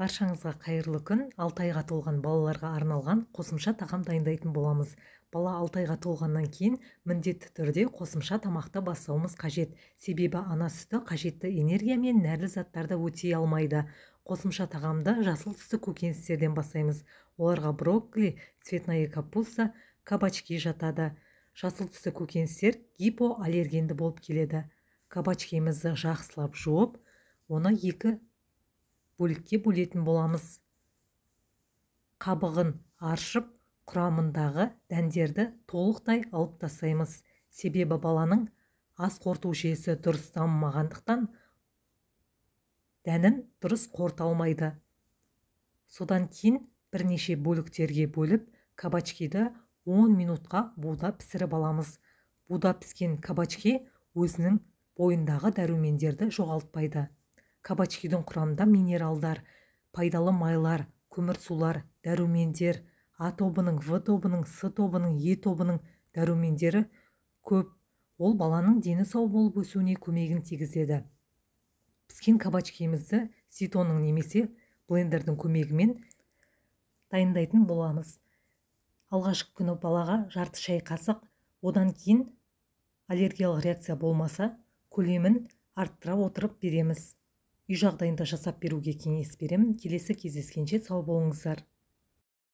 Баршаңызға қайырлы күн. 6 айға толған балаларға арналған қосымша тағам дайындайтын боламыз. Бала 6 айға толғаннан кейін міндетті түрде қосымша тамақты бастауымыз қажет. Себебі ана сүті қажетті энергия мен нәрлі заттарды өтей алмайды. Қосымша тағамды жасыл түсті көкөністерден бастаймыз. Оларға брокколи, цветная капуста, кабачки жатады. Жасыл түсті көкөністер гипоаллергенді болып келеді. Кабачкемізді жақсылап жуып, оны 2 бөлікке бөлетін боламыз. Қабығын аршып, құрамындағы дәндерді толықтай алып тастаймыз. Себебі баланың ас қорыту жүйесі дұрыс дамымағандықтан дәнін дұрыс қорыта алмайды. Содан кейін бірнеше бөліктерге бөліп, кабачкиді 10 минутқа буда пісіріп аламыз. Буда піскен кабачки өзінің бойындағы дәрумендерді жоғалтпайды. Кабачкидің құрамында минералдар, пайдалы майлар, көмірсулар, дәрумендер, А тобының, В тобының, С тобының, Е тобының дәрумендері көп. Ол баланың дені сау болып өсуіне көмегін тигізеді. Піскен кабачкиімізді ситоның немесе блендердің көмегімен дайындайтын боламыз. Алғашқы күні балаға жарты шай қасық, одан кейін аллергиялық реакция болмаса, көлемін арттыра отырып береміз. Үй жағдайында жасап беруге кеңес беремін. Келесі кездескенше сау болыңыздар.